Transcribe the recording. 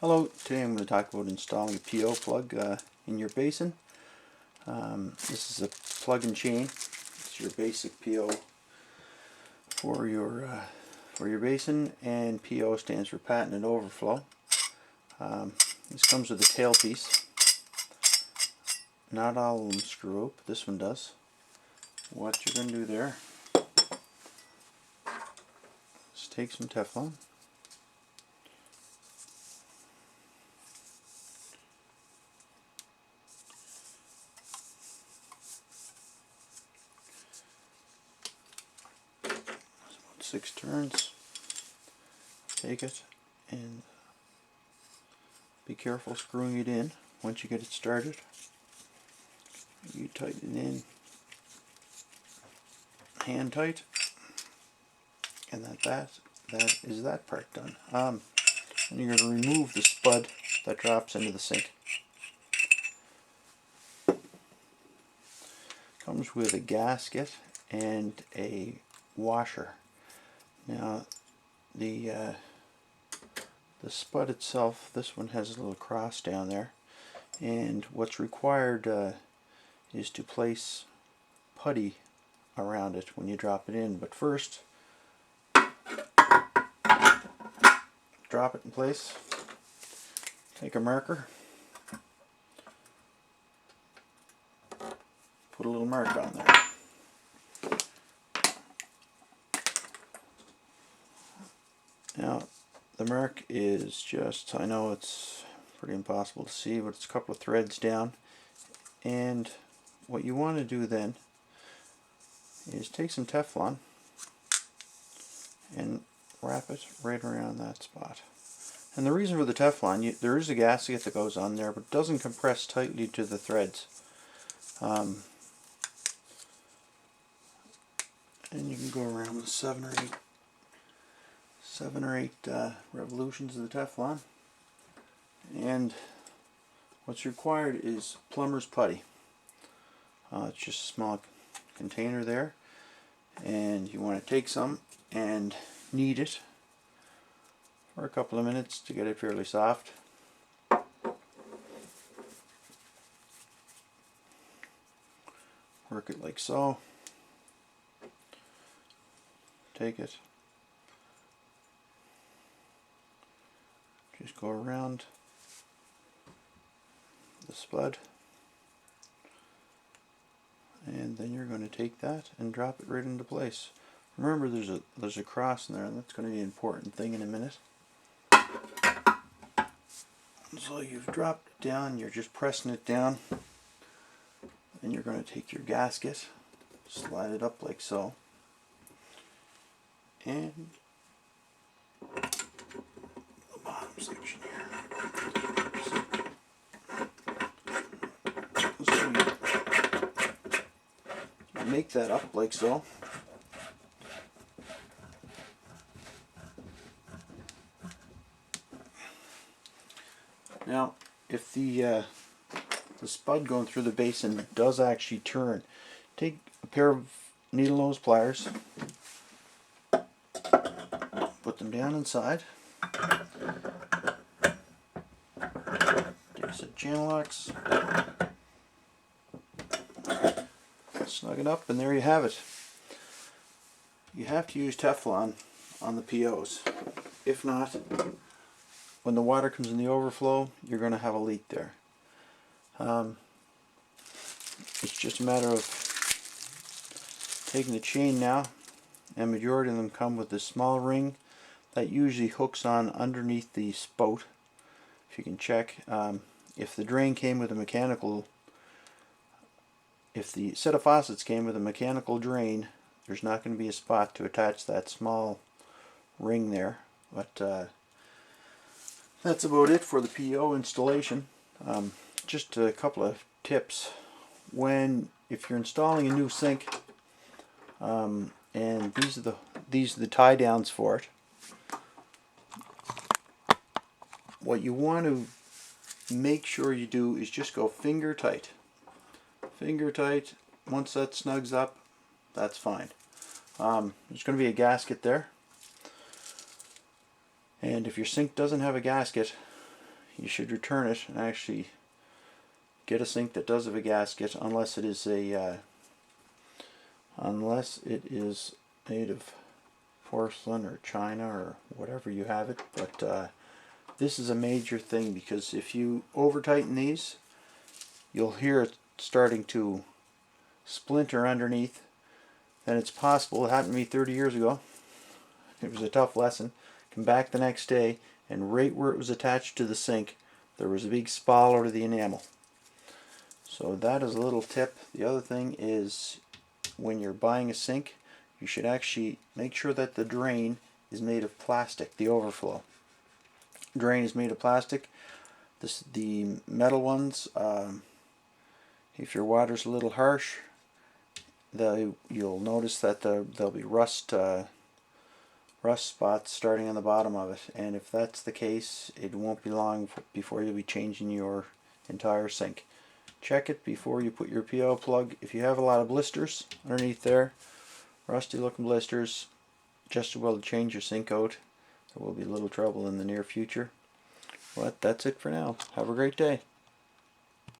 Hello, today I'm going to talk about installing a P.O. plug in your basin. This is a plug and chain. It's your basic P.O. for your basin, and P.O. stands for patented overflow. This comes with a tailpiece. Not all of them screw up, but this one does. What you're going to do there is take some Teflon. About 6 turns. Take it and be careful screwing it in once you get it started. You tighten it in hand tight, and that is that part done. And you're going to remove the spud that drops into the sink. Comes with a gasket and a washer. Now the spud itself, this one has a little cross down there, and what's required is to place putty around it when you drop it in. But first, drop it in place, take a marker, put a little mark on there. Now the mark is just, I know it's pretty impossible to see, but it's a couple of threads down, and what you want to do then is take some Teflon and wrap it right around that spot. And the reason for the Teflon, there is a gasket that goes on there, but it doesn't compress tightly to the threads. And you can go around with 7 or 8 revolutions of the Teflon. And what's required is plumber's putty. It's just a small container there, and you want to take some and knead it for a couple of minutes to get it fairly soft. Work it like so. Take it, just go around the spud, and then you're going to take that and drop it right into place. Remember, there's a cross in there, and that's going to be an important thing in a minute. So you've dropped it down, you're just pressing it down, and you're going to take your gasket, slide it up like so, and the bottom section here. So you make that up like so. Now, if the spud going through the basin does actually turn, take a pair of needle nose pliers, put them down inside, take some channel locks, snug it up, and there you have it. You have to use Teflon on the POs. If not, when the water comes in the overflow, you're going to have a leak there. It's just a matter of taking the chain now, and majority of them come with this small ring that usually hooks on underneath the spout. If you can check, if the drain came with a mechanical, if the set of faucets came with a mechanical drain, there's not going to be a spot to attach that small ring there. But that's about it for the P.O. installation. Just a couple of tips. If you're installing a new sink, and these are the tie downs for it, what you want to make sure you do is just go finger tight. Finger tight. Once that snugs up, that's fine. There's going to be a gasket there, and if your sink doesn't have a gasket, you should return it and actually get a sink that does have a gasket, unless it is made of porcelain or china or whatever you have it. But this is a major thing, because if you over tighten these, you'll hear it starting to splinter underneath. Then it's possible, it happened to me 30 years ago, it was a tough lesson. Come back the next day, and right where it was attached to the sink, there was a big spall out of the enamel. So that is a little tip. The other thing is, when you're buying a sink, you should actually make sure that the drain is made of plastic, the overflow. Drain is made of plastic. The metal ones, if your water's a little harsh, you'll notice that there'll be rust spots starting on the bottom of it, and if that's the case, it won't be long before you'll be changing your entire sink. Check it before you put your P.O. plug. If you have a lot of blisters underneath there, rusty looking blisters, just as well to change your sink out. There will be a little trouble in the near future. But that's it for now. Have a great day.